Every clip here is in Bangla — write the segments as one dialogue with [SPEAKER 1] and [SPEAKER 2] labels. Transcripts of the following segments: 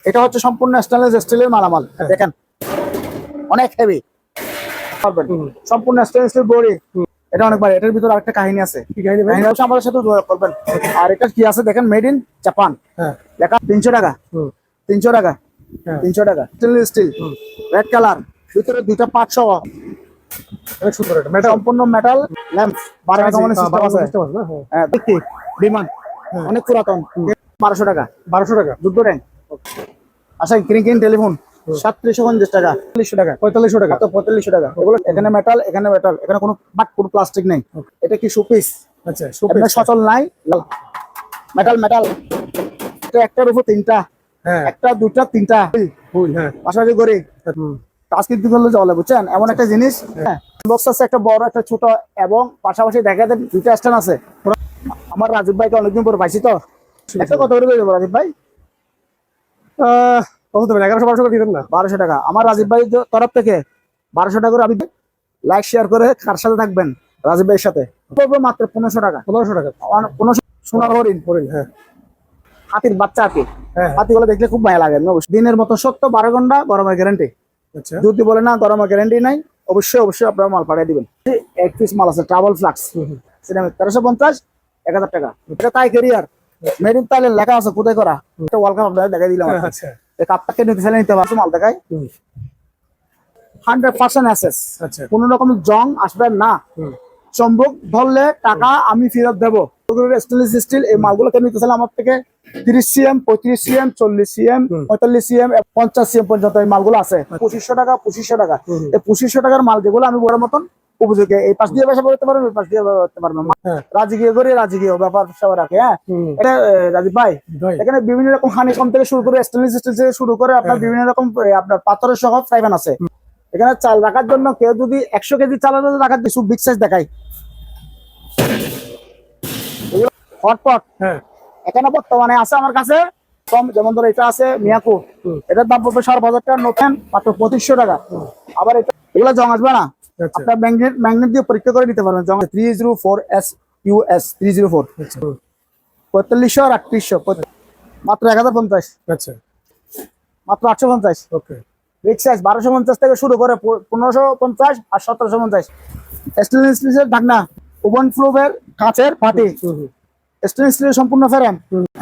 [SPEAKER 1] এটা হচ্ছে সম্পূর্ণ স্টেনলেস স্টিলের মালামাল। দেখেন অনেক হেভি পারবেন, সম্পূর্ণ স্টেনলেস স্টিল বডি। এটা অনেক ভারী। এটার ভিতরে আরেকটা কাহিনী আছে। কি কাহিনী ভাই? কাহিনী আমাদের সাথে যোগাযোগ করবেন। আর এটা কি আছে দেখেন, মেড ইন জাপান। হ্যাঁ, লেখা 300 টাকা। 300 টাকা, 300 টাকা। স্টেনলেস স্টিল, রেড কালার, ভিতরে দুইটা পার্ট সহ। অনেক সুন্দর। এটা মেটাল, সম্পূর্ণ মেটাল ল্যাম্প। 12 কমানো সিস্টেম আছে। হ্যাঁ, দেখি বিমান অনেক পুরাতন। 1200 টাকা। 1200 টাকা দুটো ট্যাঙ্ক। আচ্ছা, গ্রিন টেলিফোন 3750 টাকা। 4500 টাকা। 4500 টাকা। তো 4500 টাকা। এগুলো এখানে মেটাল, এখানে মেটাল, এখানে কোনো কোনো প্লাস্টিক নেই। এটা কি শোপিস? আচ্ছা, শোপিস সচল নাই। Metal metal. এটা একটার উপর তিনটা। হ্যাঁ, একটা দুটা তিনটা ফুল। হ্যাঁ, পাশাপাশি করে কাজ কিন্তু করলে চলে, বুঝছেন? এমন একটা জিনিস। হ্যাঁ, বক্স আছে একটা বড় একটা ছোট, এবং পাশাপাশি দেখা যায় দুইটা স্ট্যান্ড আছে। আমার রাজীব ভাইকে অনেকদিন পর পাইছি, তো একটা কত করে দেবো রাজীব ভাই? 1100-1200 টাকা দিবেন না? 1200 টাকা আমার রাজীব ভাই তরফ থেকে 1200 টাকা করে। আপনি লাইক শেয়ার করে কার সাথে থাকবেন? রাজীব ভাইয়ের সাথে। মাত্র 1500 টাকা। 1500 টাকা। 1500। সোনার হরিণ। হরিণ, হ্যাঁ। হাতির বাচ্চা হাতি। হাতিগুলো দেখলে খুব মায়া লাগে। দিনের মতো সত্য, 12 ঘন্টা গরমের গ্যারান্টি। আচ্ছা, যদি বলে না গরমের গ্যারান্টি নাই, অবশ্যই অবশ্যই আপনারা মাল পাঠিয়ে দিবেন। এক পিস মাল আছে ট্রাভেল ফ্লাক্স, সেটা 1350, 1000 টাকা। এটা তাই ক্যারিয়ার, মেড ইন থাইল্যান্ড লেখা আছে, কোথায় করা। এটা ওয়ার্ল্ড কাপ আপনাদের দেখাই দিলাম। আচ্ছা, এই কাপটাকে নিতে চাইলে নিতে পারছো। মাল দেখাই 100% অ্যাসেস। আচ্ছা, কোন রকম জং আসবে না। চম্বক ধরলে টাকা আমি ফেরত দেবো। স্টেনলেস স্টিল এই মালগুলোকে নিতে চাইলে আমার থেকে 30 CM, 35 CM, 40 CM, 45 CM, 50 CM পর্যন্ত এই মালগুলো আছে। 2500 টাকা, 2500 টাকা। এই 2500 টাকার মাল যেগুলো আমি বড় মতন উপযোগী, এই পাশ দিয়ে ব্যবসা করতে পারবেন, এই পাশ দিয়ে করতে পারবেন। রাজকীয় করে রাজকীয় ব্যাপার সব রাখে। হ্যাঁ, এটা রাজীব ভাই এখানে বিভিন্ন রকম হানি কম থেকে শুরু করে স্টেনলেস স্টিল থেকে শুরু করে আপনার বিভিন্ন রকম আপনার পাথরের সহ ফ্রাই প্যান আছে। এখানে চাল রাখার জন্য কেউ যদি 100 কেজি চাল রাখার কিছু বিগ সাইজ দেখাই, হটপট। হ্যাঁ, এখানে বর্তমানে আছে আমার কাছে কম, যেমন ধরো এটা আছে মিয়াকো, এটার দাম পড়বে 7,500 টাকা। নতুন মাত্র 2500 টাকা। আবার এটা এগুলো জং আসবে না। আপনার ম্যাগনেট দিয়ে পরীক্ষা করে নিতে পারবেন। জং 304S US 304 4500 আর 3800 মাত্র 1050। আচ্ছা, মাত্র 850। ওকে, বিগ সাইজ 1250 থেকে শুরু করে 1550 আর 1750। স্টেনলেস স্টিলের ঢাকনা, ওভেন প্রুফের কাঁচের পাটি, স্টেনলেস স্টিলের সম্পূর্ণ ফ্রেম।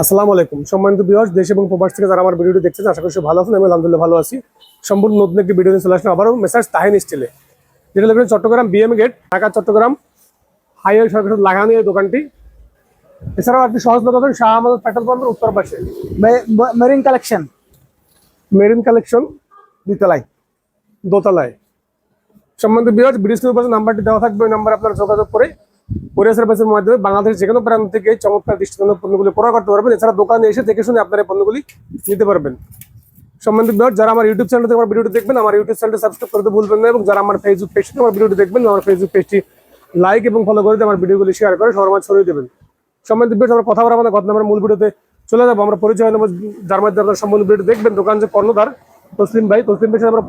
[SPEAKER 2] আসসালামু আলাইকুম সম্মানিত ভিউয়ার্স, দেশ এবং প্রবাস থেকে যারা আমার ভিডিওটি দেখছেন, আশা করি ভালো আছেন। আমি আলহামদুলিল্লাহ ভালো আছি। সম্পূর্ণ নতুন একটি ভিডিও নিয়ে চলে আসলাম আবারও মেসার্স তাহিন স্টিলে, যেটা লাগবে Chittagong BM gate, Dhaka Chittagong highway সরকার লাগানো এই দোকানটি। এছাড়াও আপনি সহজ লোকেশন শাহ আমানত পেট্রোল পাম্পের উত্তর পাশে
[SPEAKER 1] মেরিন কালেকশন,
[SPEAKER 2] মেরিন কালেকশন
[SPEAKER 1] দ্বিতলায়,
[SPEAKER 2] দোতলায়। সম্মানিত ভিউয়ার্স, ভিডিও স্ক্রিনের উপরে নাম্বারটি দেওয়া থাকবে, ওই নাম্বারে আপনারা যোগাযোগ করে কোরিয়ার সার্ভিসের মাধ্যমে বাংলাদেশের যে কোনো প্রান্ত থেকে চমৎকার দৃষ্টিনন্দন পণ্যগুলি ক্রয় করতে পারবেন। এছাড়া দোকানে এসে দেখে শুনে আপনারা এই পণ্যগুলি নিতে পারবেন। সম্মানিত ভিউয়ার্স, যারা আমার ইউটিউব চ্যানেল থেকে আমার ভিডিওটি দেখবেন, আমার ইউটিউব চ্যানেলটি সাবস্ক্রাইব করতে ভুলবেন না, এবং যারা আমার ফেসবুক পেজ থেকে আমার ভিডিওটি দেখবেন, আমার ফেসবুক পেজটি লাইক এবং ফলো করে দিয়ে আমার ভিডিওগুলি শেয়ার করে সবার মাঝে ছড়িয়ে দেবেন। সম্মানিত ভিউয়ার্স, আমরা কথা বলা আমাদের কথা আমরা মূল ভিডিওতে চলে যাবো। আমরা পরিচয় নেব, যার মাধ্যমে আপনারা সম্পূর্ণ ভিডিওটি দেখবেন। দোকান যে কর্ণধার তসলিম ভাই, তসলিম ভাইয়ের সাথে আমরা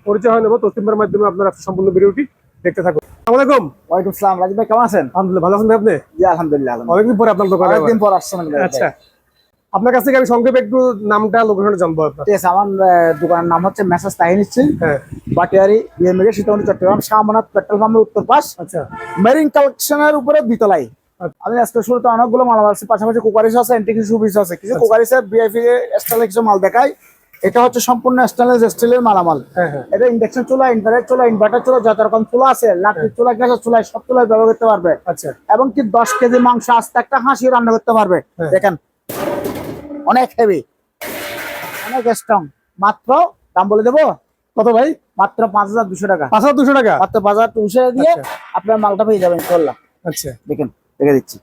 [SPEAKER 2] পরিচয় হয়ে নেবো। তসলিম ভাইয়ের মাধ্যমে আপনারা সম্পূর্ণ ভিডিওটি দেখতে থাকুন। আসসালামু আলাইকুম।
[SPEAKER 1] ওয়ালাইকুম আসসালাম। রাজীব ভাই কেমন আছেন?
[SPEAKER 2] আলহামদুলিল্লাহ ভালো আছেন ভাই আপনি?
[SPEAKER 1] জি আলহামদুলিল্লাহ।
[SPEAKER 2] অনেকদিন পরে আপনার দোকানে,
[SPEAKER 1] অনেকদিন পর আসছেন।
[SPEAKER 2] আচ্ছা, আপনার কাছ থেকে আমি সংক্ষেপে একটু নামটা লোকেশনটা জানবো আপনার।
[SPEAKER 1] ঠিক আছে, আমার দোকানের নাম হচ্ছে মেসার্স তাহিন স্টিল,
[SPEAKER 2] হ্যাঁ,
[SPEAKER 1] বাটিয়ারি বিএমএ সীতাকুণ্ড চট্টগ্রাম শাহ আমানত পেট্রোল পাম্পের উত্তর পাশ।
[SPEAKER 2] আচ্ছা,
[SPEAKER 1] মেরিন কালেকশনের উপরে দ্বিতলায়। আমি আজকে শুরুতে অনেকগুলো মাল আছে, পাশাপাশি কুকারিস আছে, এন্টিক সুবিস আছে, কিছু কুকারিসের ভিআইপি স্টাইলের কিছু মাল দেখাই। এটা হচ্ছে সম্পূর্ণ স্টেনলেস স্টিলের মালামাল। এটা ইন্ডাকশন চুলা, ইনভার্টার চুলা, ইনভার্টার চুলা, যত রকম চুলা আছে, লাকড়ির চুলা, গ্যাসের চুলা, সব চুলাই ব্যবহার করতে পারবে। আচ্ছা, এবং কি 10 কেজি মাংস আস্তে একটা হাঁসি রান্না করতে পারবে। দেখেন অনেক হেভি, অনেক স্ট্রং। মাত্র দাম বলে দেবো
[SPEAKER 2] কত ভাই?
[SPEAKER 1] মাত্র 5200 টাকা।
[SPEAKER 2] 5200 টাকা?
[SPEAKER 1] মাত্র 5200 দিয়ে আপনার মালটা পেয়ে যাবেন ইনশাআল্লাহ।
[SPEAKER 2] আচ্ছা,
[SPEAKER 1] দেখেন দেখে দিচ্ছি,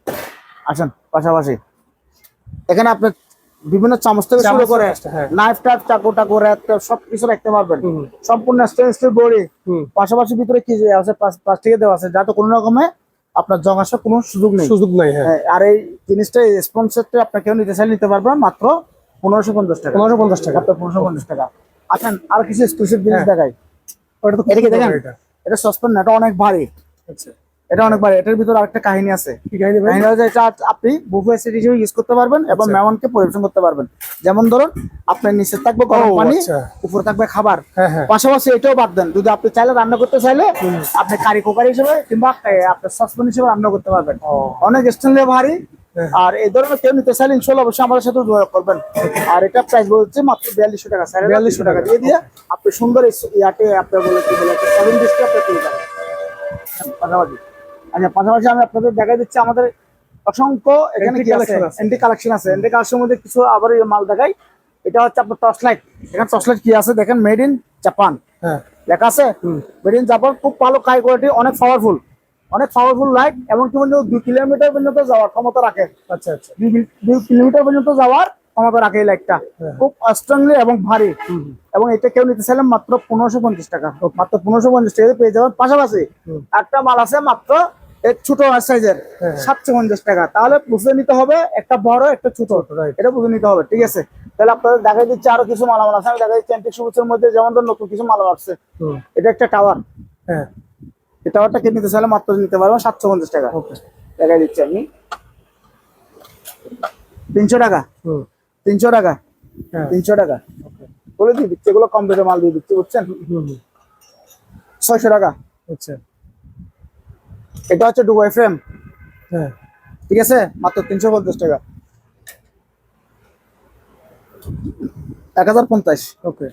[SPEAKER 1] আসেন। পাশাপাশি এখানে আপনার বিভিন্ন চামচ থেকে শুরু করে নাইফ টাইপ, চাকু টাকু, সবকিছু রাখতে পারবেন। সম্পূর্ণ স্টেনলেস স্টিল বডি। পাশাপাশি ভিতরে কি যে আছে, প্লাস্টিকের দেওয়া আছে, যাতে কোনো রকমে আপনার জং আসার কোনো সুযোগ নেই। আর এই জিনিসটা স্পন্সরটা আপনার কেউ নিতে চাইলে নিতে পারবেন মাত্র 1550 টাকা।
[SPEAKER 2] 1550 টাকা,
[SPEAKER 1] মাত্র 1550 টাকা। আসেন আর কিছু এক্সক্লুসিভ জিনিস দেখাই। এটা তো দেখেন, এটা সসপ্যান, এটা অনেক ভারী।
[SPEAKER 2] আচ্ছা,
[SPEAKER 1] এটা অনেক ভারী, এটার ভিতরে আরেকটা কাহিনী আছে।
[SPEAKER 2] কি কাহিনী ভাই?
[SPEAKER 1] কাহিনী হচ্ছে এটা আপনি বুফে সেট হিসেবে ইউজ করতে পারবেন এবং মেহমানকে পরিবেশন করতে পারবেন। যেমন ধরুন আপনার নিচে থাকবে গরম পানি,
[SPEAKER 2] আচ্ছা।
[SPEAKER 1] উপরে থাকবে খাবার,
[SPEAKER 2] হ্যাঁ হ্যাঁ।
[SPEAKER 1] পাশাপাশি এটাও বাদ দেন, যদি আপনি চাইলে রান্না করতে চাইলে আপনি কারি কুকার হিসেবে কিংবা আপনার সসপ্যান হিসেবে রান্না করতে পারবেন। অনেক স্টেনলেস ভারী। আর এই ধরনের কেউ নিতে চাইলে ইনশাল্লাহ অবশ্যই আমাদের সাথে যোগাযোগ করবেন। আর এটা প্রাইস বলছে মাত্র 4200 টাকা, 4200 টাকা দিয়ে দিয়ে আপনি সুন্দর ইয়াতে আপনার বলে কি বলে 7 ডিস্কে আপনি পেয়ে যাবেন। পাশাপাশি আচ্ছা, পাশাপাশি আমি আপনাদের দেখাই দিচ্ছি আমাদের অসংখ্য এখানে কি আছে, এন্টি কালেকশন আছে। এন্টি কালেকশনের মধ্যে কিছু আবার মাল দেখাই। এটা হচ্ছে আপনার টর্চ লাইট। এখানে টর্চ লাইট কি আছে দেখেন, মেড ইন জাপান লেখা আছে। মেড ইন জাপান, খুব ভালো হাই কোয়ালিটি, অনেক পাওয়ারফুল লাইট এবং কি বলবো 2 কিলোমিটার পর্যন্ত যাওয়ার ক্ষমতা রাখে।
[SPEAKER 2] আচ্ছা আচ্ছা।
[SPEAKER 1] 2 কিলোমিটার পর্যন্ত যাওয়ার ক্ষমতা রাখে এই লাইটটা, খুব স্ট্রংলি এবং ভারী। এবং এটা কেউ নিতে চাইলে মাত্র 1550 টাকা, মাত্র 1550 টাকা পেয়ে যাবেন। পাশাপাশি একটা মাল আছে মাত্র এক ছোট সাইজের 750 টাকা। তাহলে বুঝে নিতে হবে একটা বড় একটা ছোট, এটা বুঝে নিতে হবে। ঠিক আছে, তাহলে আপনাদের দেখাই দিচ্ছি আরো কিছু মালামাল আছে। আমি দেখাই দিচ্ছি অ্যান্টিক সবুজের মধ্যে যেমন ধর নতুন কিছু মালামাল আছে। এটা একটা টাওয়ার, এই টাওয়ারটা কে নিতে চাইলে মাত্র নিতে পারবেন 750 টাকা। দেখাই দিচ্ছি আমি 300 টাকা, 300 টাকা, 300 টাকা বলে দিয়ে দিচ্ছি। এগুলো কম রেটে মাল দিয়ে দিচ্ছি, বুঝছেন। 600 টাকা।
[SPEAKER 2] আচ্ছা,
[SPEAKER 1] এটা হচ্ছে ডুবাই ফ্রেম, ঠিক আছে, মাত্র 350 টাকা। 1050।
[SPEAKER 2] ওকে।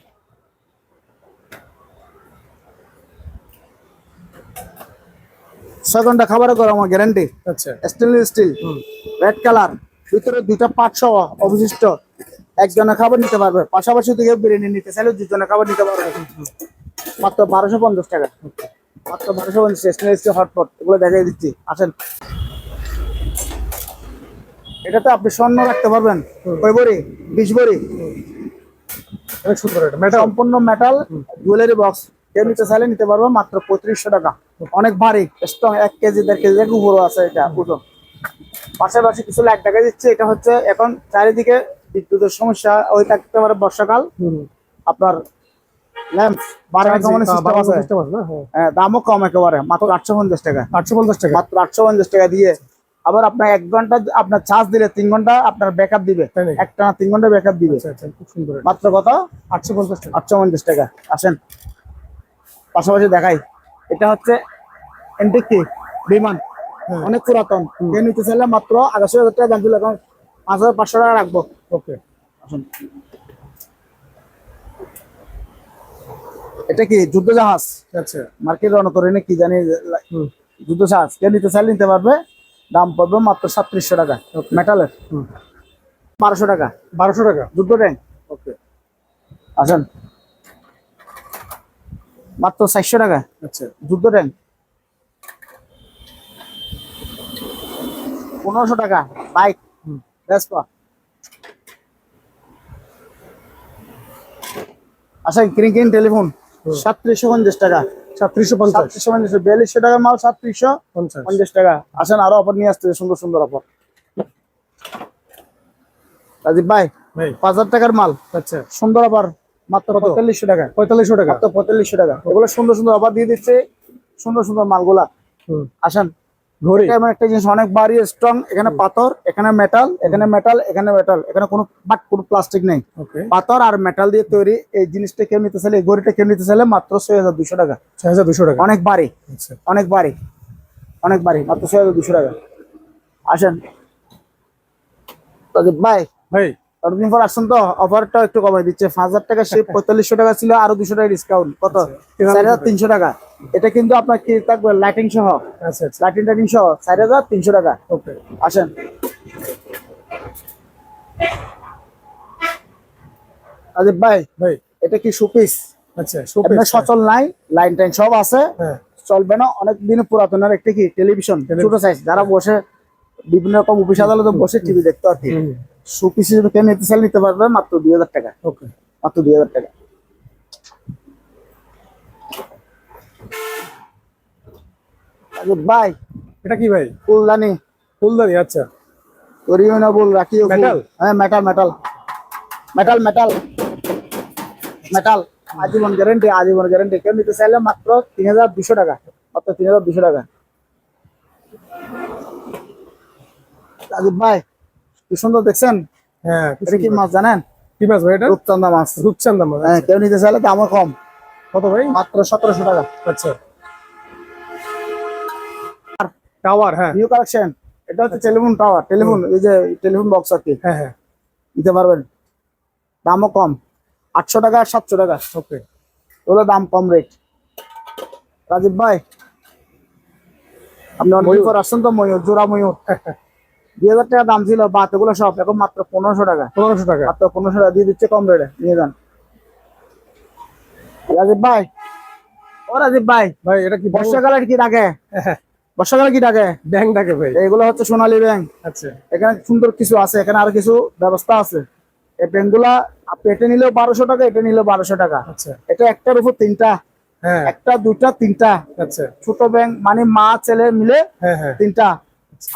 [SPEAKER 1] 6 ঘন্টা খাবারের গরম গ্যারান্টি।
[SPEAKER 2] আচ্ছা,
[SPEAKER 1] স্টেনলেস স্টিল, রেড কালার, ভিতরে 2টা পার্ট সহ অবশিষ্ট। একজনের খাবার নিতে পারবে, পাশাপাশি থেকে বিরিয়ানি নিতে চাইলে 2 জনের খাবার নিতে পারবে। মাত্র 1250 টাকা, মাত্র 1250। স্টেনলেস স্টিল হটপট, এগুলো দেখাই দিচ্ছি, আসেন। এটাতে আপনি স্বর্ণ রাখতে পারবেন, কয় ভরি? 20 ভরি।
[SPEAKER 2] অনেক সুন্দর, এটা মেটাল,
[SPEAKER 1] সম্পূর্ণ মেটাল জুয়েলারি বক্স। কেউ নিতে চাইলে নিতে পারবো মাত্র 3500 টাকা। অনেক ভারী, স্ট্রং, 1 কেজি 1.5 কেজি থেকে উপরও আছে এটা ওজন। পাশাপাশি কিছু লাইট দেখা দিচ্ছে। এটা হচ্ছে এখন চারিদিকে বিদ্যুতের সমস্যা ওই থাকতে পারে, বর্ষাকাল আপনার ল্যাম্প বাড়ানো কমানোর সিস্টেম আছে। হ্যাঁ, দামও কম একেবারে, মাত্র 850 টাকা।
[SPEAKER 2] 850 টাকা,
[SPEAKER 1] মাত্র 850 টাকা দিয়ে আবার আপনার 1 ঘন্টা আপনার চার্জ দিলে 3 ঘন্টা আপনার ব্যাকআপ দিবে, একটা 3 ঘন্টা ব্যাকআপ দিবে।
[SPEAKER 2] খুব সুন্দর।
[SPEAKER 1] মাত্র কত? 850 টাকা, 850 টাকা। আসেন পাশাপাশি দেখাই। এটা হচ্ছে এন্টিক কি বিমান, অনেক পুরাতন। কেউ নিতে চাইলে মাত্র 88000 টাকা দাম দিলে এখন 5500 টাকা রাখবো।
[SPEAKER 2] ওকে,
[SPEAKER 1] আসুন। এটা কি যুদ্ধ জাহাজ?
[SPEAKER 2] আচ্ছা,
[SPEAKER 1] মার্কেট রণতরী কি জানি, যুদ্ধ জাহাজ। কেউ নিতে চাইলে নিতে পারবে, দাম পড়বে মাত্র 3700 টাকা। মেটালের 1200 টাকা,
[SPEAKER 2] 1200 টাকা।
[SPEAKER 1] যুদ্ধ ট্যাঙ্ক। ওকে, আসেন মাত্র 400 টাকা।
[SPEAKER 2] আচ্ছা,
[SPEAKER 1] যুদ্ধ ট্যাঙ্ক। 1500 টাকা বাইক ভেসপা। আসেন ক্রিং টেলিফোন 3750 টাকা,
[SPEAKER 2] 3750,
[SPEAKER 1] 4200 টাকার মাল 3750 টাকা। আসেন আরো অফার নিয়ে আসতে, সুন্দর সুন্দর অফার। রাজীব ভাই 5000 টাকার মাল,
[SPEAKER 2] আচ্ছা,
[SPEAKER 1] সুন্দর অফার, মাত্র 4500 টাকা।
[SPEAKER 2] 4500 টাকা,
[SPEAKER 1] মাত্র 4500 টাকা। এগুলো সুন্দর সুন্দর অফার দিয়ে দিচ্ছে, সুন্দর সুন্দর মালগুলা। আসেন ঘড়ি, এমন একটা জিনিস অনেক ভারী স্ট্রং। এখানে পাথর, এখানে মেটাল, এখানে মেটাল, এখানে মেটাল, এখানে কোনো প্লাস্টিক নেই। পাথর আর মেটাল দিয়ে তৈরি এই জিনিসটা কেউ নিতে চাইলে, এই ঘড়িটা কেউ নিতে চাইলে মাত্র 6200 টাকা।
[SPEAKER 2] 6200 টাকা,
[SPEAKER 1] অনেক ভারী, অনেক ভারী, অনেক ভারী, মাত্র 6200 টাকা। আসেন রাজীব ভাই, অনেকদিন পর আসছেন তো, অফারটা একটু কমাই দিচ্ছে। 5000 টাকা সে 4500 টাকা ছিল, আরো 200 টাকা ডিসকাউন্ট, কত? 4300 টাকা। এটা কিন্তু আপনার কি থাকবে লাইটিং সহ, লাইটিং সহ 4300 টাকা। আসেন রাজীব ভাই, এটা কি শোপিস?
[SPEAKER 2] আচ্ছা,
[SPEAKER 1] সচল নাই, লাইন টাইন সব আছে, চলবে না। অনেক দিন পুরাতনের একটা কি টেলিভিশন, ছোট সাইজ, যারা বসে বিভিন্ন রকম অফিস আদালতে বসে টিভি দেখতে আর কি। শোপিস হিসেবে কেউ নিতে চাইলে নিতে পারবে মাত্র 2000 টাকা। মাত্র 2000 টাকা। ভাই
[SPEAKER 2] এটা কি ভাই?
[SPEAKER 1] ফুলদানি,
[SPEAKER 2] ফুলদানি, আচ্ছা,
[SPEAKER 1] করিও না বল রাখিও। মেটাল, হ্যাঁ metal, metal, metal, metal, metal, আজীবন গ্যারান্টি, আজীবন গ্যারান্টি। কেউ নিতে চাইলে মাত্র 3200 টাকা, মাত্র 3200 টাকা। রাজীব ভাই কি সুন্দর দেখছেন,
[SPEAKER 2] হ্যাঁ
[SPEAKER 1] এটা কি মাছ জানেন?
[SPEAKER 2] কি মাছ ভাই এটা?
[SPEAKER 1] রূপচান্দা মাছ।
[SPEAKER 2] রূপচান্দা মাছ।
[SPEAKER 1] হ্যাঁ, কেউ নিতে চাইলে দামও কম।
[SPEAKER 2] কত ভাই?
[SPEAKER 1] মাত্র 1700 টাকা।
[SPEAKER 2] আচ্ছা, টাওয়ার। হ্যাঁ
[SPEAKER 1] নিউ কালেকশন, এটা হচ্ছে টেলিফোন টাওয়ার, টেলিফোন, এই যে টেলিফোন বক্স আর কি,
[SPEAKER 2] হ্যাঁ হ্যাঁ।
[SPEAKER 1] নিতে পারবেন, দামও কম, 800 টাকা 700 টাকা,
[SPEAKER 2] ওকে,
[SPEAKER 1] ওগুলো দাম কম রেট। রাজীব ভাই আপনি অনেক পর আসছেন তো, ময়ূর, জোড়া ময়ূর 2000 টাকা দাম ছিল, বাত এগুলো সব এখন মাত্র 1500 টাকা।
[SPEAKER 2] 1500 টাকা।
[SPEAKER 1] মাত্র 1500 টাকা দিয়ে দিচ্ছে কম রেটে, নিয়ে যান। রাজীব ভাই, ও রাজীব ভাই,
[SPEAKER 2] ভাই এটা কি
[SPEAKER 1] বর্ষাকালে কি ডাকে? বর্ষাকালে কি ডাকে?
[SPEAKER 2] ব্যাংক ডাকে ভাই।
[SPEAKER 1] এগুলো হচ্ছে সোনালী ব্যাংক।
[SPEAKER 2] আচ্ছা
[SPEAKER 1] এখানে সুন্দর কিছু আছে, এখানে আরো কিছু ব্যবস্থা আছে। এই ব্যাংকগুলা আপনি এটা নিলেও 1200 টাকা, এটা নিলেও 1200 টাকা।
[SPEAKER 2] আচ্ছা,
[SPEAKER 1] এটা একটার উপর তিনটা,
[SPEAKER 2] হ্যাঁ
[SPEAKER 1] একটা দুইটা তিনটা।
[SPEAKER 2] আচ্ছা,
[SPEAKER 1] ছোট ব্যাংক মানে মা ছেলে মিলে
[SPEAKER 2] হ্যাঁ হ্যাঁ।
[SPEAKER 1] তিনটা,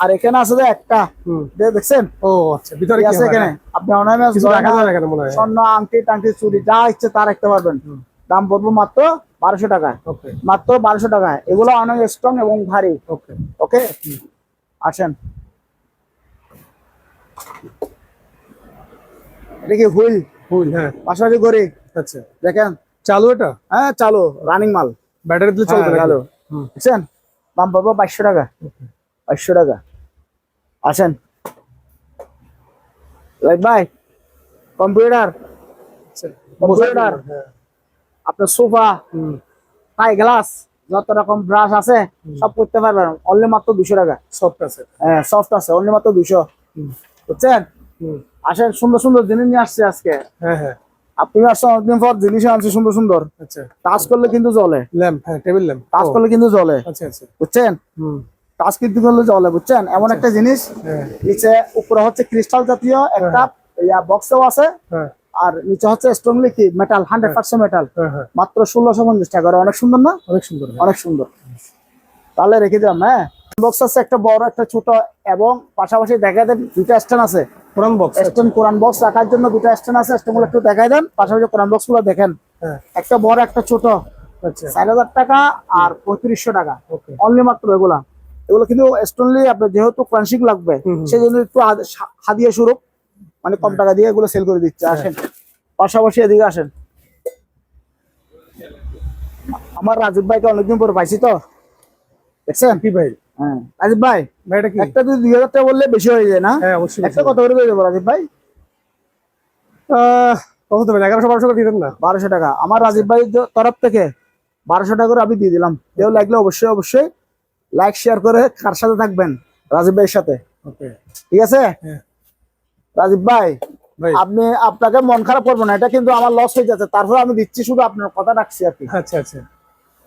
[SPEAKER 1] আর এখানে আছে যে একটা।
[SPEAKER 2] হুম।
[SPEAKER 1] দেখছেন
[SPEAKER 2] ও আচ্ছা, ভিতরে
[SPEAKER 1] কি
[SPEAKER 2] কি
[SPEAKER 1] আছে
[SPEAKER 2] হবে?
[SPEAKER 1] এখানে? আপনি অনায়াসে
[SPEAKER 2] কিছু রাখা যাবে এখানে মনে হয়।
[SPEAKER 1] স্বর্ণ, আংটি টাংটি, চুড়ি যা ইচ্ছে তা রাখতে পারবেন। দাম পড়বো মাত্র 1200 টাকা,
[SPEAKER 2] ওকে
[SPEAKER 1] মাত্র 1200 টাকা। এগুলো অনেক স্ট্রং এবং ভারী।
[SPEAKER 2] ওকে।
[SPEAKER 1] ওকে, আসেন। এটা কি হুইল?
[SPEAKER 2] ফুল, হ্যাঁ
[SPEAKER 1] পাশাপাশি করি,
[SPEAKER 2] আচ্ছা।
[SPEAKER 1] দেখেন।
[SPEAKER 2] চালু এটা?
[SPEAKER 1] হ্যাঁ চালু, রানিং মাল,
[SPEAKER 2] ব্যাটারি দিলে চলবে নাকি?
[SPEAKER 1] চালু।
[SPEAKER 2] হুম।
[SPEAKER 1] বুঝছেন, দাম পড়বো 2200 টাকা, 2200 টাকা। আসেন ভাই, কম্পিউটার,
[SPEAKER 2] আচ্ছা,
[SPEAKER 1] কম্পিউটার,
[SPEAKER 2] হ্যাঁ।
[SPEAKER 1] আপনার সোফা,
[SPEAKER 2] হুম।
[SPEAKER 1] টাই গ্লাস, যত রকম ব্রাশ আছে সব করতে পারবেন, অনলি মাত্র 200 টাকা।
[SPEAKER 2] সফট আছে।
[SPEAKER 1] হ্যাঁ সফট আছে, অনলি মাত্র 200।
[SPEAKER 2] হুম।
[SPEAKER 1] বুঝছেন,
[SPEAKER 2] হুম।
[SPEAKER 1] আসেন, সুন্দর সুন্দর জিনিস নিয়ে আসছে আজকে।
[SPEAKER 2] হ্যাঁ হ্যাঁ।
[SPEAKER 1] আপনি আসছেন অনেকদিন পর, জিনিস আনছে সুন্দর সুন্দর।
[SPEAKER 2] আচ্ছা,
[SPEAKER 1] টাচ করলে কিন্তু জ্বলে,
[SPEAKER 2] ল্যাম্প, হ্যাঁ টেবিল ল্যাম্প।
[SPEAKER 1] টাচ করলে কিন্তু জ্বলে।
[SPEAKER 2] আচ্ছা আচ্ছা।
[SPEAKER 1] বুঝছেন,
[SPEAKER 2] হুম।
[SPEAKER 1] টাচ কিন্তু করলে জ্বলে, বুঝছেন, এমন একটা জিনিস।
[SPEAKER 2] হ্যাঁ
[SPEAKER 1] নিচে উপরে হচ্ছে ক্রিস্টাল জাতীয় একটা বক্সও আছে,
[SPEAKER 2] হ্যাঁ
[SPEAKER 1] আর নিচে হচ্ছে স্ট্রংলি কি মেটাল, 100% মেটাল।
[SPEAKER 2] হ্যাঁ হ্যাঁ।
[SPEAKER 1] মাত্র 1650 টাকা। অনেক সুন্দর না?
[SPEAKER 2] অনেক সুন্দর, হ্যাঁ।
[SPEAKER 1] অনেক সুন্দর। তাহলে রেখে দিলাম। হ্যাঁ, বক্স আছে একটা বড় একটা ছোট, এবং পাশাপাশি দেখা দেন দুইটা স্ট্যান্ড আছে।
[SPEAKER 2] কোরআন বক্স।
[SPEAKER 1] স্ট্যান্ড, কোরআন বক্স রাখার জন্য দুটো স্ট্যান্ড আছে, স্ট্যান্ড গুলো একটু দেখাই দেন। পাশাপাশি কোরআন বক্স গুলো দেখেন,
[SPEAKER 2] হ্যাঁ
[SPEAKER 1] একটা বড় একটা ছোট,
[SPEAKER 2] আচ্ছা
[SPEAKER 1] 4000 টাকা আর 3500 টাকা,
[SPEAKER 2] ওকে।
[SPEAKER 1] অনলি মাত্র এগুলা। এগুলো কিন্তু স্টোনলি, আপনার যেহেতু ক্রাঞ্চিং লাগবে সেই জন্য একটু হাদিয়া স্বরূপ, মানে কম টাকা দিয়ে এগুলো সেল করে দিচ্ছে। আসেন পাশাপাশি এদিকে আসেন। আমার রাজীব ভাইকে অনেকদিন পর পাইছি তো, দেখছেন
[SPEAKER 2] কি ভাই?
[SPEAKER 1] হ্যাঁ রাজীব ভাই,
[SPEAKER 2] ভাই এটা কি?
[SPEAKER 1] একটা যদি 2000 টাকা বললে বেশি হয়ে যায় না?
[SPEAKER 2] হ্যাঁ অবশ্যই।
[SPEAKER 1] একটা কত করে দিয়ে দেবো রাজীব ভাই?
[SPEAKER 2] কত দেবেন? 1100-1200 টাকা দিবেন না?
[SPEAKER 1] 1200 টাকা আমার রাজীব ভাই তরফ থেকে 1200 টাকা করে আমি দিয়ে দিলাম। কেউ লাগলে অবশ্যই অবশ্যই লাইক শেয়ার করে কার সাথে থাকবেন? রাজীব ভাইয়ের সাথে।
[SPEAKER 2] ওকে,
[SPEAKER 1] ঠিক আছে
[SPEAKER 2] হ্যাঁ।
[SPEAKER 1] রাজীব ভাই,
[SPEAKER 2] ভাই
[SPEAKER 1] আপনি, আপনাকে মন খারাপ করবো না, এটা কিন্তু আমার লস হয়ে যাচ্ছে, তারপরে আমি দিচ্ছি, শুধু আপনার কথা রাখছি আর কি।
[SPEAKER 2] আচ্ছা আচ্ছা,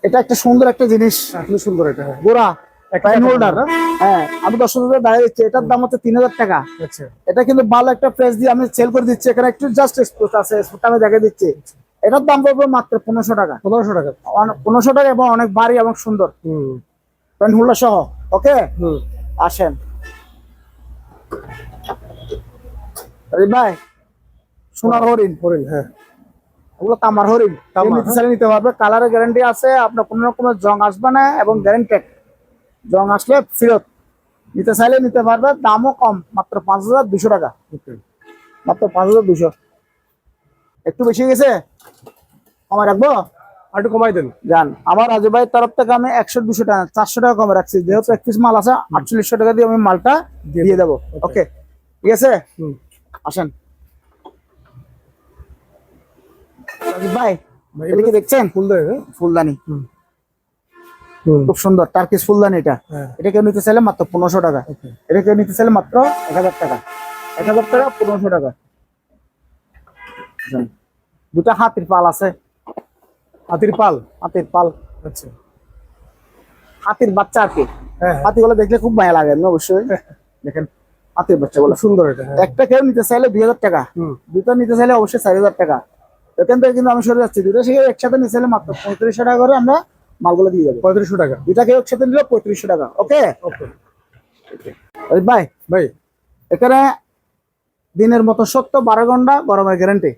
[SPEAKER 1] এটা একটা সুন্দর একটা জিনিস,
[SPEAKER 2] আসলে সুন্দর এটা, হ্যাঁ।
[SPEAKER 1] গোড়া
[SPEAKER 2] একটা
[SPEAKER 1] পেন
[SPEAKER 2] টাকা
[SPEAKER 1] হোল্ডার।
[SPEAKER 2] না?
[SPEAKER 1] হ্যাঁ, আমি 10,000 দাঁড়িয়ে দিচ্ছি, এটার দাম হচ্ছে 3000 টাকা।
[SPEAKER 2] আচ্ছা
[SPEAKER 1] এটা কিন্তু ভালো একটা প্রাইস দিয়ে আমি সেল করে দিচ্ছি। এখানে একটু জাস্ট স্পোর্ট আছে, স্পোর্ট আমি দেখে দিচ্ছি। এটার দাম পড়বে মাত্র 1500 টাকা।
[SPEAKER 2] 1500 টাকা।
[SPEAKER 1] 1500 টাকা, এবং অনেক ভারী এবং সুন্দর,
[SPEAKER 2] হুম
[SPEAKER 1] পেন হোল্ডার সহ। ওকে,
[SPEAKER 2] হুম।
[SPEAKER 1] আসেন রাজীব ভাই, সোনার হরিণ,
[SPEAKER 2] হরিণ, হ্যাঁ।
[SPEAKER 1] ওগুলো তামার হরিণ,
[SPEAKER 2] তামা,
[SPEAKER 1] নিতে চাইলে নিতে পারবে। কালারের গ্যারান্টি আছে, আপনার কোনো রকমের জং আসবে না, এবং গ্যারান্টেড, জং আসলে ফেরত। নিতে চাইলে নিতে পারবে, দামও কম, মাত্র 5200 টাকা,
[SPEAKER 2] ওকে।
[SPEAKER 1] মাত্র 5200। একটু বেশি গেছে, কমায় রাখবো?
[SPEAKER 2] আর একটু কমাই দেন।
[SPEAKER 1] জান, আমার রাজু ভাইয়ের তরফ থেকে আমি 100-200 টাকা, 400 টাকা কমে রাখছি, যেহেতু এক পিস মাল আছে। 4800 টাকা দিয়ে আমি মালটা দিয়ে দেবো। ওকে, ঠিক আছে।
[SPEAKER 2] হুম।
[SPEAKER 1] আসেন রাজু ভাই,
[SPEAKER 2] ভাই
[SPEAKER 1] এটা কি দেখছেন?
[SPEAKER 2] ফুল দেয়, হ্যাঁ?
[SPEAKER 1] ফুলদানি,
[SPEAKER 2] হুম।
[SPEAKER 1] খুব সুন্দর টার্কিশ ফুলদানি। এটা
[SPEAKER 2] হ্যাঁ।
[SPEAKER 1] এটা কেউ নিতে চাইলে মাত্র 1500 টাকা।
[SPEAKER 2] ওকে।
[SPEAKER 1] এটা কেউ নিতে চাইলে মাত্র 1000 টাকা। 1000 টাকা, 1500 টাকা। দুটা হাতির পাল আছে,
[SPEAKER 2] হাতির পাল।
[SPEAKER 1] হাতির পাল,
[SPEAKER 2] আচ্ছা,
[SPEAKER 1] হাতির বাচ্চা আর কি।
[SPEAKER 2] হ্যাঁ হ্যাঁ।
[SPEAKER 1] হাতিগুলো দেখলে খুব মায়া লাগে না? অবশ্যই দেখেন হাতির বাচ্চাগুলো।
[SPEAKER 2] খুব সুন্দর এটা, হ্যাঁ।
[SPEAKER 1] একটা কেউ নিতে চাইলে 2000 টাকা,
[SPEAKER 2] হুম।
[SPEAKER 1] দুটো নিতে চাইলে অবশ্যই 4000 টাকা। এখান থেকে কিন্তু আমি সরে যাচ্ছি, দুটো সে একসাথে নিতে চাইলে মাত্র 3500 টাকা করে আমরা মালগুলো দিয়ে যাবো।
[SPEAKER 2] 3500 টাকা।
[SPEAKER 1] দুটা কেউ একসাথে নিলে 3500 টাকা। ওকে
[SPEAKER 2] ওকে
[SPEAKER 1] ভাই,
[SPEAKER 2] ভাই।
[SPEAKER 1] এখানে দিনের মতো সত্য 12 ঘন্টা গরমের গ্যারান্টি।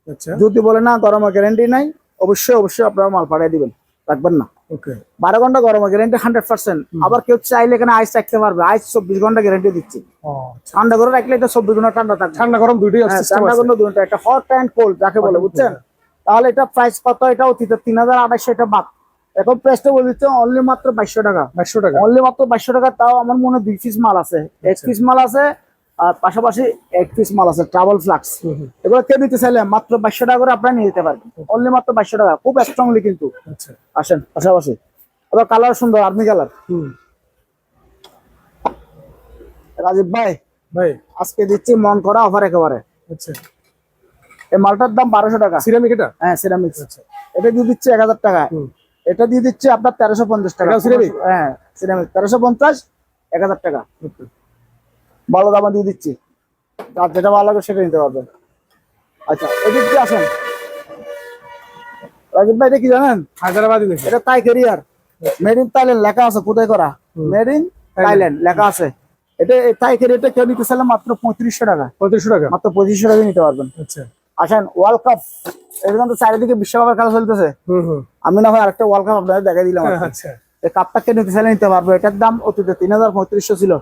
[SPEAKER 2] আচ্ছা,
[SPEAKER 1] যদি বলে না গরমের গ্যারান্টি নাই, অবশ্যই অবশ্যই আপনারা মাল পাঠিয়ে দিবেন, রাখবেন না।
[SPEAKER 2] ওকে
[SPEAKER 1] 12 ঘন্টা গরম গ্যারান্টি 100%। আবার কেউ চাইলে এখানে আইস রাখতে পারবে, আইস 24 ঘন্টা গ্যারান্টি দিচ্ছি। ঠান্ডা করে রাখলে এটা 24 ঘন্টা ঠান্ডা থাকবে।
[SPEAKER 2] ঠান্ডা গরম দুইটাই
[SPEAKER 1] হ্যাঁ,
[SPEAKER 2] সিস্টেম
[SPEAKER 1] ঠান্ডা
[SPEAKER 2] আছে।
[SPEAKER 1] গরম দুটো, একটা হট অ্যান্ড কোল্ড যাকে বলে, বুঝছেন? তাহলে এটা প্রাইস কত? এটা অতীত 3200, এটা বাদ। এখন প্রাইসটা বলে দিচ্ছে অনলি মাত্র 2200 টাকা।
[SPEAKER 2] 2200 টাকা
[SPEAKER 1] অনলি মাত্র 2200 টাকা। তাও আমার মনে হয় 2 পিস মাল আছে, 1 পিস মাল আছে, আর পাশাপাশি 1 পিস মাল আছে ট্রাভেল ফ্লাক্স। এগুলো কেউ নিতে চাইলে মাত্র 2200 টাকা করে আপনারা নিয়ে যেতে পারবেন। অনলি মাত্র 2200 টাকা, খুব স্ট্রংলি কিন্তু।
[SPEAKER 2] আচ্ছা
[SPEAKER 1] আসেন পাশাপাশি, আবার কালার সুন্দর, আর্মি কালার। রাজীব ভাই
[SPEAKER 2] ভাই
[SPEAKER 1] আজকে দিচ্ছি মন করা অফার একেবারে।
[SPEAKER 2] আচ্ছা
[SPEAKER 1] এই মালটার দাম 1200 টাকা।
[SPEAKER 2] সিরামিক এটা?
[SPEAKER 1] হ্যাঁ সিরামিক্স।
[SPEAKER 2] আচ্ছা
[SPEAKER 1] এটা দিয়ে দিচ্ছি 1000 টাকা। এটা দিয়ে দিচ্ছি আপনার 1350 টাকা।
[SPEAKER 2] এটাও সিরামিক?
[SPEAKER 1] হ্যাঁ সিরামিক 1350, 1000 টাকা ভালো দামে দিয়ে দিচ্ছি। আর যেটা ভালো লাগে সেটা নিতে পারবেন। আচ্ছা এদিক দিয়ে আসেন রাজীব ভাই, এটা কি জানেন?
[SPEAKER 2] হায়দ্রাবাদি দেখি।
[SPEAKER 1] এটা তাই ক্যারিয়ার, মেড ইন থাইল্যান্ড লেখা আছে, কোথায় করা, মেড ইন থাইল্যান্ড লেখা আছে। এটা তাই ক্যারিয়ারটা কেউ নিতে চাইলে মাত্র 3500 টাকা।
[SPEAKER 2] 3500 টাকা?
[SPEAKER 1] মাত্র 2500 টাকা নিতে পারবেন।
[SPEAKER 2] আচ্ছা
[SPEAKER 1] আসেন ওয়ার্ল্ড কাপ, এরকম তো চারিদিকে বিশ্বকাপের খেলা চলতেছে। আমি না হয় আরেকটা ওয়ার্ল্ড কাপ আপনাদের দেখাই দিলাম।
[SPEAKER 2] আচ্ছা
[SPEAKER 1] এই কাপটা কে নিতে চাইলে নিতে পারবে। এটার দাম অতীতে 3500 ছিল।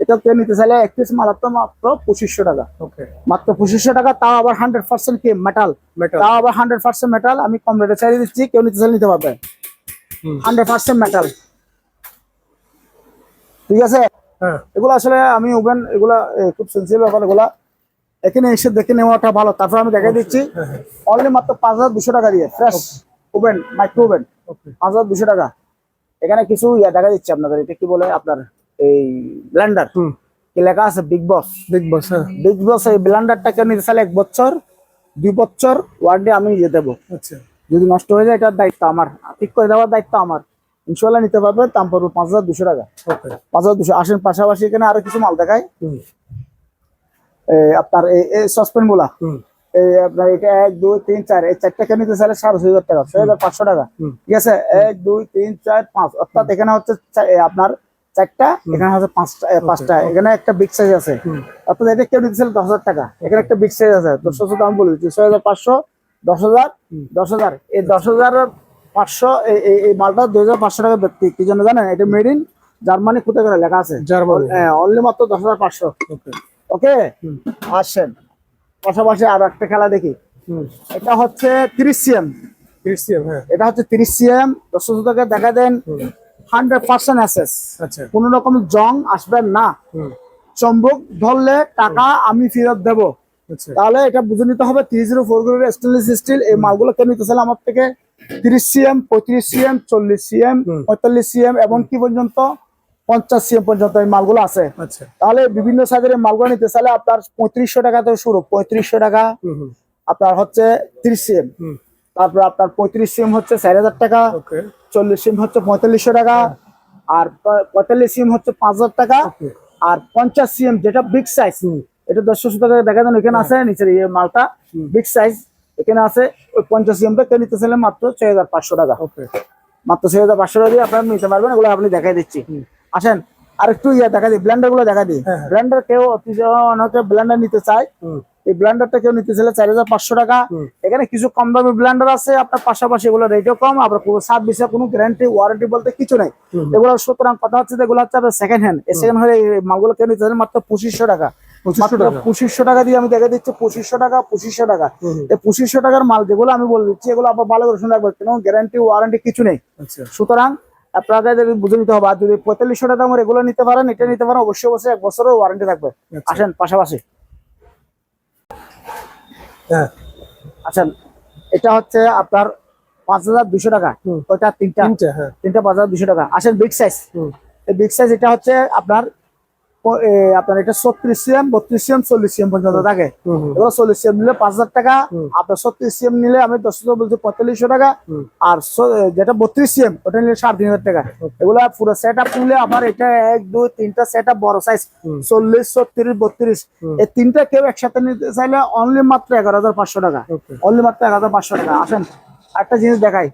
[SPEAKER 1] এটা কে নিতে চাইলে 1 পিস মাল মাত্র 2500 টাকা।
[SPEAKER 2] ওকে
[SPEAKER 1] মাত্র 2500 টাকা, তাও আবার 100% কি মেটাল,
[SPEAKER 2] মেটাল।
[SPEAKER 1] তাও আবার 100% মেটাল। আমি কম রেটে চালিয়ে দিচ্ছি, কেউ নিতে চাইলে নিতে পারবে। 100% মেটাল, ঠিক আছে?
[SPEAKER 2] হ্যাঁ
[SPEAKER 1] এগুলো আসলে আমি ওভেন, এগুলা খুব সেন্সিটিভ ব্যাপার। এগুলা এখানে এসে দেখে নেওয়াটা ভালো। তারপর আমি দেখাই দিচ্ছি অনলি মাত্র 5200 টাকা দিয়ে ফ্রেশ ওভেন, মাইক্রো ওভেন,
[SPEAKER 2] ওকে
[SPEAKER 1] 5200 টাকা। এখানে কিছু দেখা দিচ্ছে আপনাদের, এটা কি বলে আপনার এই ব্লেন্ডার, কি লেখা আছে বিগ বস।
[SPEAKER 2] বিগ বস, হ্যাঁ
[SPEAKER 1] বিগ বস এই ব্লেন্ডারটাকে নিতে চাইলে 1 বছর 2 বছর ওয়ারেন্টি আমি নিজে দেবো।
[SPEAKER 2] আচ্ছা
[SPEAKER 1] যদি নষ্ট হয়ে যায় এটার দায়িত্ব আমার, ঠিক করে দেওয়ার দায়িত্ব আমার। ইনশাল্লাহ নিতে পারবে, দাম পড়বে 5200 টাকা।
[SPEAKER 2] ওকে
[SPEAKER 1] 5200। আসেন পাশাপাশি এখানে আরো কিছু মাল দেখায়। আপনার এই সসপেন গুলা, এই আপনার এটা 1 2 3 4, এই চারটাকে নিতে চাইলে 6500 টাকা, 6500 টাকা। ঠিক আছে, 1 2 3 4 5, অর্থাৎ এখানে হচ্ছে আপনার 4টা, এখানে হচ্ছে 5টা, এখানে একটা বিগ সাইজ আছে। অর্থাৎ এটা কেউ নিতে চাইলে 10000 টাকা। এখানে একটা বিগ সাইজ আছে, 1000 দাম বলে দিচ্ছি, 6500, 10000, 10000। এই 10500 এই মালটা 2500 টাকা ব্যক্তি। কি জন্য জানেন? এটা মেড ইন জার্মানি, কোথায় করে লেখা আছে
[SPEAKER 2] জার্মানি।
[SPEAKER 1] হ্যাঁ, অনলি মাত্র 10500।
[SPEAKER 2] ওকে
[SPEAKER 1] ওকে আসেন পাশাপাশি আরো একটা খেলা দেখি। এটা হচ্ছে 30 সিএম।
[SPEAKER 2] ক্রিশ্চিয়ান, হ্যাঁ
[SPEAKER 1] এটা হচ্ছে 30 সিএম। 10 টাকা দেখা দেন, 100% এসএস,
[SPEAKER 2] আচ্ছা
[SPEAKER 1] কোন রকম জং আসবে না। চম্বক ধরলে টাকা আমি ফেরত দেব।
[SPEAKER 2] আচ্ছা
[SPEAKER 1] তাহলে এটা বুঝে নিতে হবে 304 গ্রেডের স্টেনলেস স্টিল। এই মালগুলো কেন নিতে চাইলে আমার থেকে 30 সিএম, 35 সিএম, 40 সিএম, 45 সিএম এবং কি পর্যন্ত 50 সিএম পর্যন্ত এই মালগুলো আছে।
[SPEAKER 2] আচ্ছা
[SPEAKER 1] তাহলে বিভিন্ন সাইজের এই মালগুলো নিতে চাইলে আপনার 3500 টাকা থেকে শুরু। 3500 টাকা আপনার হচ্ছে 30 সিএম। তারপর আপনার 35 সিএম হচ্ছে 4000 টাকা।
[SPEAKER 2] ওকে
[SPEAKER 1] 40 সিএম হচ্ছে 4500 টাকা। আর 45 সিএম হচ্ছে 5000 টাকা। আর 50 সিএম যেটা বিগ সাইজ, এটা 100 টাকা দেখা দেন, এখানে আছে নিচের এই মালটা বিগ সাইজ এখানে আছে। ওই 50 সিএমটা কে নিতে চাইলে মাত্র 6500 টাকা।
[SPEAKER 2] ওকে
[SPEAKER 1] মাত্র 6500 টাকা দিয়ে আপনারা নিতে পারবেন। এগুলো আপনি দেখাই দিচ্ছি। আসেন আর একটু দেখা দিই, ব্লেন্ডার গুলো দেখা দিই। ব্লেন্ডার কেউ অনেকে ব্লেন্ডার নিতে চায়, এই ব্লেন্ডারটা কেউ নিতে চাইলে 4500 টাকা। এখানে কিছু কম দামি ব্লেন্ডার আছে আপনার, পাশাপাশি এগুলো রেটও কম। আবার পুরো সার্ভিসে কোনো গ্যারান্টি ওয়ারেন্টি বলতে কিছু নেই এগুলো। সুতরাং কথা হচ্ছে যে এগুলো হচ্ছে সেকেন্ড হ্যান্ড। এই সেকেন্ড হ্যান্ড মালগুলো কেউ নিতে চাইলে মাত্র 2500 টাকা। 2500 টাকা দিয়ে আমি দেখে দিচ্ছি। 2500 টাকা, 2500 টাকা। এই 2500 টাকার মাল যেগুলো আমি বলে দিচ্ছি, এগুলো আবার ভালো করে শুনে রাখবেন, কোনো গ্যারান্টি ওয়ারেন্টি কিছু নেই। সুতরাং আপনাদের বুঝে নিতে হবে। আর যদি 4500 টাকা দামের এগুলো নিতে পারেন, এটা নিতে পারেন, অবশ্যই অবশ্যই 1 বছরের ওয়ারেন্টি থাকবে। আসেন পাশাপাশি,
[SPEAKER 2] হ্যাঁ
[SPEAKER 1] আচ্ছা এটা হচ্ছে আপনার 5200 টাকা। ওইটা তিনটা 5200 টাকা। আসেন বিগ সাইজ, এই বিগ সাইজ এটা হচ্ছে আপনার আপনার এটা 36 সিএম, 32 সিএম, 40 সিএম পর্যন্ত থাকে। এগুলো 40 সিএম নিলে 5000 টাকা। আপনার 36 সিএম নিলে আমি 10 বলছি 4500 টাকা। আর যেটা 32 সিএম ওটা নিলে 3500 টাকা। এগুলো পুরো সেট আপ নিলে আবার এটা 1 2 3টা সেট আপ বড় সাইজ 40 36 32, এই তিনটা কেউ একসাথে নিতে চাইলে অনলি মাত্র 11500 টাকা। অনলি মাত্র 11500 টাকা। আসেন একটা জিনিস দেখাই।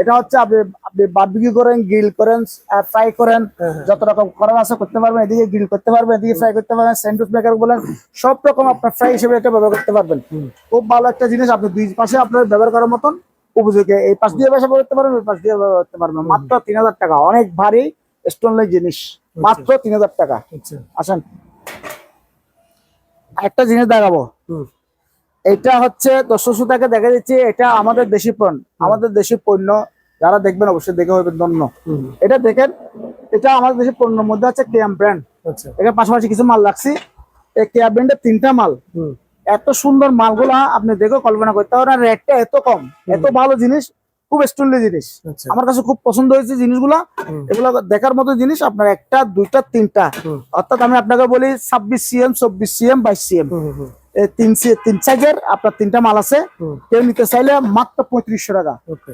[SPEAKER 1] এটা হচ্ছে আপনি বারবিকিউ করেন, গ্রিল করেন, ফ্রাই করেন, যত রকম করার আছে করতে পারবেন। এদিকে গ্রিল করতে পারবেন, এদিকে ফ্রাই করতে পারবেন, স্যান্ডউইচ মেকার বলেন, সব রকম আপনার ফ্রাই হিসেবে এটা ব্যবহার করতে পারবেন। খুব ভালো একটা জিনিস, আপনি দুই পাশে আপনার ব্যবহার করার মতন উপযোগী। এই পাশ দিয়ে ব্যবসা করতে পারবেন, এই পাশ দিয়ে ব্যবসা করতে পারবেন। মাত্র 3000 টাকা, অনেক ভারী স্টোনলেস জিনিস, মাত্র 3000 টাকা।
[SPEAKER 2] আচ্ছা
[SPEAKER 1] আসেন একটা জিনিস দেখাবো, এটা হচ্ছে দর্শক শ্রোতাকে দেখা দিচ্ছি, এটা আমাদের দেশি পণ্য, আমাদের দেশি পণ্য। যারা দেখবেন অবশ্যই দেখে হইবেন ধন্য। এটা দেখেন, এটা আমাদের দেশি পণ্যের মধ্যে আছে কেএম ব্র্যান্ড।
[SPEAKER 2] আচ্ছা
[SPEAKER 1] এখানে পাশাপাশি কিছু মাল রাখছি, এই কেএম ব্র্যান্ডের 3টা মাল। এত সুন্দর মালগুলা আপনি দেখে কল্পনা করতে পারেন, রেটটা এত কম, এত ভালো জিনিস, খুব স্টুনলি জিনিস।
[SPEAKER 2] আচ্ছা
[SPEAKER 1] আমার কাছে খুব পছন্দ হয়েছে জিনিসগুলা। এগুলো দেখার মতো জিনিস। আপনার একটা, দুইটা, 3টা, অর্থাৎ আমি আপনাকে বলি 26 সিএম, 24 সিএম, 22 সিএম, এই 3 সাইজের আপনার 3টা মাল আছে। কেউ নিতে চাইলে মাত্র 3500 টাকা।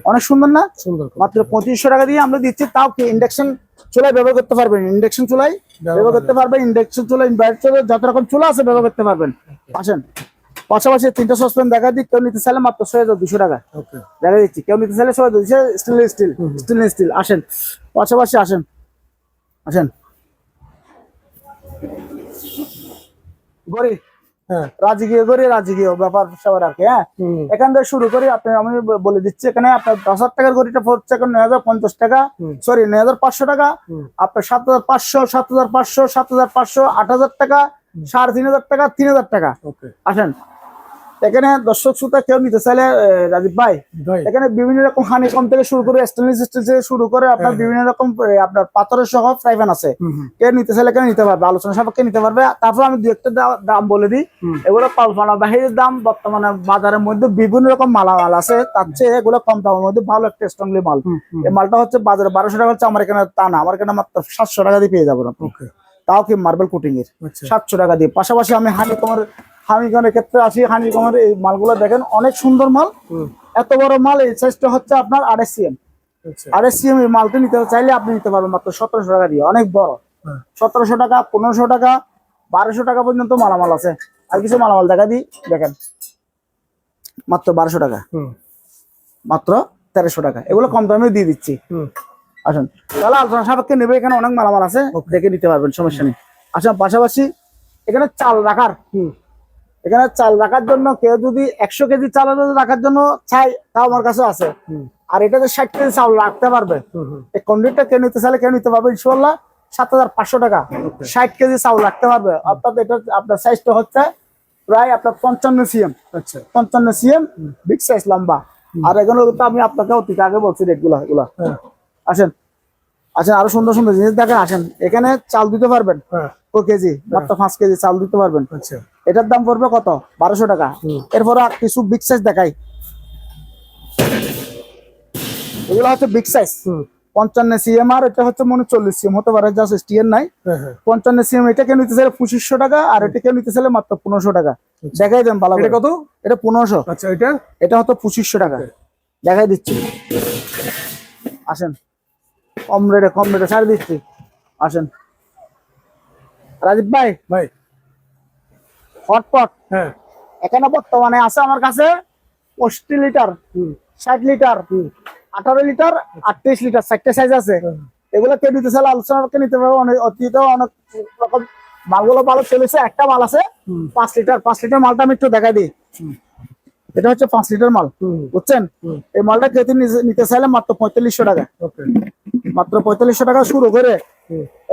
[SPEAKER 1] অনেক সুন্দর না?
[SPEAKER 2] সুন্দর।
[SPEAKER 1] মাত্র 3500 টাকা দিয়ে আমরা দিচ্ছি। তাও কি ইন্ডাকশন চুলায় ব্যবহার করতে পারবেন, ইন্ডাকশন চুলায় ব্যবহার করতে পারবেন, ইন্ডাকশন চুলা, ইনভার্টার চুলা, যত রকম চুলা আছে ব্যবহার করতে পারবেন। আসেন পাশাপাশি 3টা সসপ্যান দেখা দিই। কেউ নিতে চাইলে মাত্র 6200 টাকা দেখা দিচ্ছি। কেউ নিতে চাইলে 6200, স্টেনলেস স্টিল, স্টেনলেস স্টিল। আসেন পাশাপাশি আসেন, আসেন গড়ি, রাজকীয় গড়ি, রাজকীয় ব্যাপার সবার আর কি। হ্যাঁ, এখান থেকে শুরু করি। আপনি আমি বলে দিচ্ছি, এখানে আপনার 10,000 টাকার গড়িটা পড়ছে এখন 9,050 টাকা, সরি 9,500 টাকা। আপনার 7,500, 7,500, 7,500, 8,000 টাকা, 3,500 টাকা, 3,000 টাকা। আসেন এখানে দর্শক শ্রোতা কেউ নিতে চাইলে রাজীব ভাই, এখানে বিভিন্ন রকম হানিকম থেকে শুরু করে স্টেনলেস স্টিল থেকে শুরু করে আপনার বিভিন্ন রকম আপনার পাথরের সহ ফ্রাই প্যান আছে। কেউ নিতে চাইলে কেউ নিতে পারবে, আলোচনা সাপেক্ষে নিতে পারবে। তারপর আমি দু একটা দাম বলে দিই। এগুলো কল্পনা বাহিরের দাম। বর্তমানে বাজারের মধ্যে বিভিন্ন রকম মালামাল আছে, তার চেয়ে এগুলো কম দামের মধ্যে ভালো একটা স্ট্রংলি মাল। এই মালটা হচ্ছে বাজারে 1200 টাকা হচ্ছে, আমার এখানে তা না, আমার এখানে মাত্র 700 টাকা দিয়ে পেয়ে যাবেন আপনি। তাও কি মার্বেল কোটিং এর 700 টাকা দিয়ে। পাশাপাশি আমি হানিকমের ক্ষেত্রে আসি। হানিকমের এই মালগুলো দেখেন, অনেক সুন্দর মাল, এত বড় মাল। এই সাইজটা হচ্ছে আপনার 28 সিএম। 28 সিএম এই মালটা নিতে চাইলে আপনি নিতে পারবেন মাত্র 1700 টাকা দিয়ে। অনেক বড়, 1700 টাকা, 1500 টাকা, 1200 টাকা পর্যন্ত মালামাল আছে। আর কিছু মালামাল দেখা দিই, দেখেন মাত্র 1200 টাকা, মাত্র 1300 টাকা। এগুলো কম দামে দিয়ে দিচ্ছি। আসেন তাহলে আলোচনা সাপেক্ষে নেবে, এখানে অনেক মালামাল আছে, দেখে নিতে পারবেন, সমস্যা নেই। আসেন পাশাপাশি এখানে চাল রাখার, এখানে চাল রাখার জন্য কেউ যদি 100 কেজি চাল রাখার জন্য চাই, তাও আমার কাছে আছে। আর এটাতে 60 কেজি চাল রাখতে পারবে। এই কন্ডিটটা কেউ নিতে চাইলে কেউ নিতে পারবে ইনশাল্লাহ 7,500 টাকা, 60 কেজি চাল রাখতে পারবে। অর্থাৎ এটা আপনার সাইজটা হচ্ছে প্রায় আপনার 55 সিএম। আচ্ছা 55 সিএম, বিগ সাইজ, লম্বা। আর এগুলো তো আমি আপনাকে অতীত আগে বলছি রেটগুলো, এগুলো। আসেন আসেন আরো সুন্দর সুন্দর জিনিস দেখেন। আসেন এখানে চাল দিতে পারবেন কেজি, মাত্র 5 কেজি চাল দিতে পারবেন। এটার দাম পড়বে কত? 1200 টাকা। এরপরে কিছু বিগ সাইজ দেখাই। এগুলো হচ্ছে বিগ সাইজ, 55 সিএম। আর এটা হচ্ছে মনে 40 সিএম হতে পারে, জাস্ট স্টিয়ার নাই। 55 সিএম এটা কেউ নিতে চাইলে 2500 টাকা, আর এটা কেউ নিতে চাইলে মাত্র 1500 টাকা। দেখাই দেন ভালো। এটা কত? এটা 1500। আচ্ছা এটা হচ্ছে 2500 টাকা। দেখাই দিচ্ছি, আসেন কম রেটে ছাড় দিচ্ছি। আসেন রাজীব ভাই, হটপট এখানে বর্তমানে আছে আমার কাছে 65 লিটার, 60 লিটার, 18 লিটার, 38 লিটার, 4টে সাইজ আছে। এগুলো কেউ নিতে চাইলে আলোচনা নিতে পারবে। অনেক অতীত অনেক রকম মালগুলো ভালো চলেছে। একটা মাল আছে 5 লিটার, 5 লিটার মালটা আমি একটু দেখাই দিই। এটা হচ্ছে 5 লিটার মাল, বুঝছেন? এই মালটা কেউ নিতে চাইলে মাত্র 4500 টাকা, মাত্র 4500 টাকা শুরু করে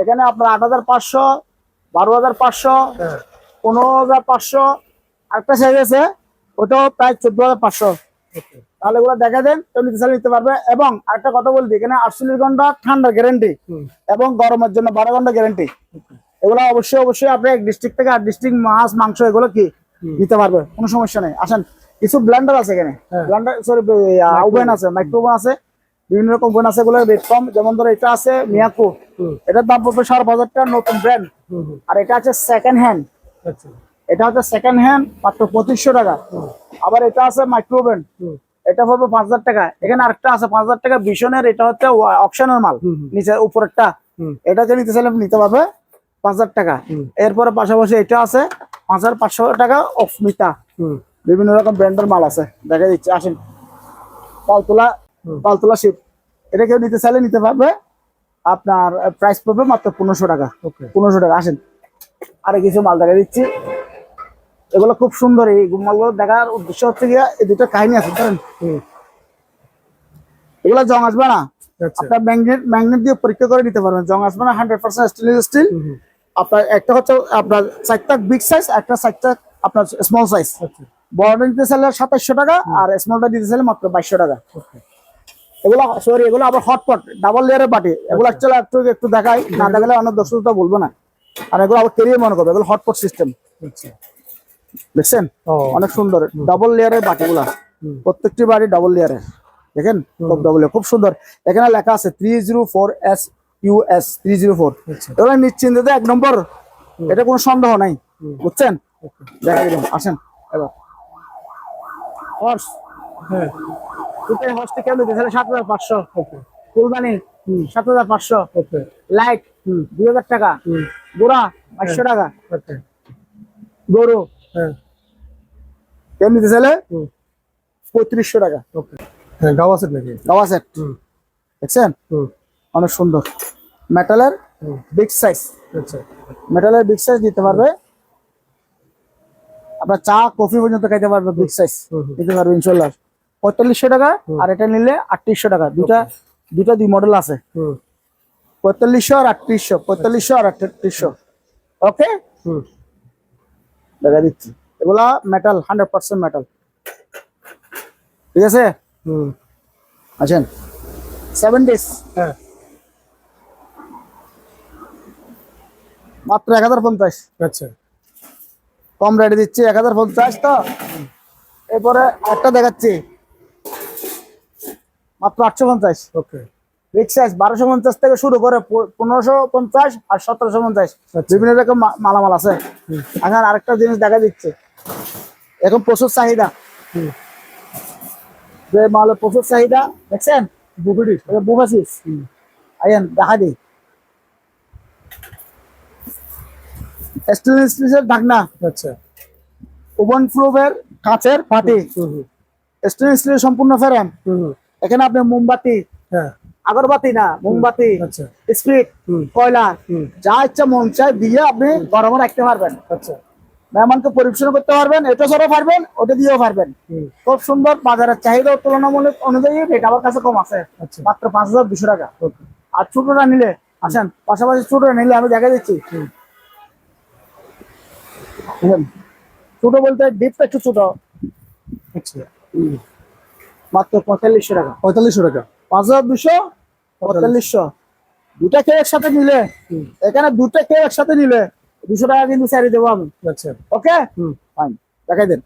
[SPEAKER 1] এখানে আপনার 8,500, 12,500, 15,500, একটা সাইজ আছে ওটাও প্রায় 14,500। তাহলে এগুলো দেখা দেন, কেউ নিতে চাইলে নিতে পারবে। এবং আরেকটা কথা বলছি, এখানে 48 ঘন্টা ঠান্ডা গ্যারেন্টি এবং গরমের জন্য 12 ঘন্টা গ্যারেন্টি। এগুলো অবশ্যই আপনি এক ডিস্ট্রিক্ট থেকে 8 ডিস্ট্রিক্ট মাছ মাংস এগুলো কি নিতে পারবে, কোনো সমস্যা নেই। আসেন কিছু ব্লেন্ডার আছে এখানে, ব্লেন্ডার সরি ওভেন আছে, মাইক্রো ওভেন আছে, বিভিন্ন রকম ওভেন আছে। এগুলো রেট কম। যেমন ধরো এটা আছে মিয়াকো, এটার দাম পড়বে 5,500 টাকা, নতুন ব্র্যান্ড। আর এটা আছে সেকেন্ড হ্যান্ড, এটা হচ্ছে সেকেন্ড হ্যান্ড, মাত্র 2500 টাকা। আবার এটা আছে মাইক্রো ওভেন, এটা পড়বে 5,000 টাকা। এখানে আরেকটা আছে 5,000 টাকা বিশনের, এটা হচ্ছে অপশনাল মাল, নিচে উপরেরটা। এটাকে নিতে চাইলে নিতে পারবে 5,000 টাকা। এরপরে পাশাপাশি এটা আছে 5,500 টাকা অফমিতা। বিভিন্ন রকম ব্র্যান্ডের মাল আছে, দেখা দিচ্ছে। আসেন পালতোলা শিপ, এটা কেউ নিতে চাইলে নিতে পারবে। আপনার প্রাইস পড়বে মাত্র 1500 টাকা, 1500 টাকা। আসেন আরে কিছু মাল দেখা দিচ্ছি, এগুলো খুব সুন্দর। এই মালগুলো দেখার উদ্দেশ্য হচ্ছে গিয়া এই দুটো কাহিনী আছে, ধরেন এগুলো জং আসবে না,
[SPEAKER 2] আচ্ছা
[SPEAKER 1] আপনার ম্যাগনেট দিয়ে পরীক্ষা করে নিতে পারবেন, জং আসবে না, 100% স্টেনলেস স্টিল। আপনার একটা হচ্ছে আপনার চারটা বিগ সাইজ, একটা চারটা আপনার স্মল সাইজ।
[SPEAKER 2] আচ্ছা
[SPEAKER 1] বড়টা দিতে চাইলে 2700 টাকা, আর স্মলটা দিতে চাইলে মাত্র 2200 টাকা।
[SPEAKER 2] ওকে
[SPEAKER 1] এগুলো সরি, এগুলো আবার হটপট ডাবল লেয়ারের বাটি। এগুলো অ্যাকচুয়ালি একটু দেখাই, না দেখালে অনেক দর্শকটা বলবো না, আর এগুলো আবার কেরিয়ে মনে করবে। এগুলো হটপট সিস্টেম,
[SPEAKER 2] আচ্ছা
[SPEAKER 1] দেখছেন
[SPEAKER 2] ও
[SPEAKER 1] অনেক সুন্দর ডাবল লেয়ারের বাটিগুলা, প্রত্যেকটি বাড়ি ডাবল লেয়ারের, দেখেন খুব ডাবল, খুব সুন্দর। এখানে লেখা আছে 304 SUS 304।
[SPEAKER 2] আচ্ছা
[SPEAKER 1] এগুলো নিশ্চিন্তে 1 নম্বর, এটা কোনো সন্দেহ নাই, বুঝছেন? দেখাই দিলাম, আসেন এবার। হর্স,
[SPEAKER 2] হ্যাঁ
[SPEAKER 1] দুটোই হর্সটি কেমন দিতে 7500।
[SPEAKER 2] ওকে
[SPEAKER 1] ফুলদানি 7500।
[SPEAKER 2] ওকে
[SPEAKER 1] লাইট 2000 টাকা। গোড়া 500 টাকা।
[SPEAKER 2] ওকে
[SPEAKER 1] গরু
[SPEAKER 2] হ্যাঁ
[SPEAKER 1] কেমন দিতে চাইলে 3500 টাকা।
[SPEAKER 2] ওকে হ্যাঁ গাওয়া সেট নাকি
[SPEAKER 1] গাওয়া সেট, দেখছেন অনেক সুন্দর। মেটালের বিগ সাইজ,
[SPEAKER 2] আচ্ছা
[SPEAKER 1] মেটালের বিগ সাইজ দিতে পারবে, আপনার চা কফি পর্যন্ত খাইতে পারবে, বিগ সাইজ দিতে পারবে ইনশাল্লাহ। 4500 টাকা, আর এটা নিলে 3800 টাকা। দুটা দুই মডেল আছে, 4500 আর 3800, 4500 আর 3800। ওকে, দেখা দিচ্ছি। এগুলা মেটাল, 100% মেটাল, ঠিক আছে? আছেন 7 days,
[SPEAKER 2] হ্যাঁ
[SPEAKER 1] মাত্র 1050।
[SPEAKER 2] আচ্ছা
[SPEAKER 1] কম রেটে দিচ্ছি 1050 তো। এরপরে একটা দেখাচ্ছি মাত্র 850।
[SPEAKER 2] ওকে
[SPEAKER 1] বিগ সাইজ 1250 থেকে শুরু করে 1550 আর 1750, বিভিন্ন রকম মালামাল আছে। এখন আরেকটা জিনিস দেখা দিচ্ছে, এখন প্রচুর চাহিদা, যে মালের প্রচুর চাহিদা, দেখছেন? বুফাসিস আইন দেখা দিই, স্টেনলেস স্টিলের ঢাকনা,
[SPEAKER 2] আচ্ছা
[SPEAKER 1] ওভেন প্রুফের কাঁচের পাটি, স্টেনলেস স্টিলের সম্পূর্ণ ফ্রেম। এখানে আপনি মোমবাতি,
[SPEAKER 2] হ্যাঁ
[SPEAKER 1] আগরবাতি না, মোমবাতি,
[SPEAKER 2] আচ্ছা
[SPEAKER 1] স্পিরিট, কয়লা, যা ইচ্ছা মন চায় দিয়ে আপনি গরমে রাখতে পারবেন,
[SPEAKER 2] আচ্ছা
[SPEAKER 1] মেহমানকে পরিবেশন করতে পারবেন, এটা ছাড়াও পারবেন, ওটা দিয়েও পারবেন। খুব সুন্দর, বাজারের চাহিদা তুলনামূলক অনুযায়ী এটা আমার কাছে কম আছে,
[SPEAKER 2] আচ্ছা
[SPEAKER 1] মাত্র 5200 টাকা। আর ছোটটা নিলে আসেন, পাশাপাশি ছোটটা নিলে আমি দেখা দিচ্ছি, ছোট বলতে ডিপটা একটু ছোট,
[SPEAKER 2] আচ্ছা
[SPEAKER 1] মাত্র 4500 টাকা।
[SPEAKER 2] 4500 টাকা
[SPEAKER 1] 5200, 4500। দুটা কেউ একসাথে নিলে, এখানে দুটা কেউ একসাথে নিলে 200 টাকা কিন্তু ছাড়িয়ে দেবো আমি।
[SPEAKER 2] আচ্ছা
[SPEAKER 1] ওকে, ফাইন, দেখাই দেন।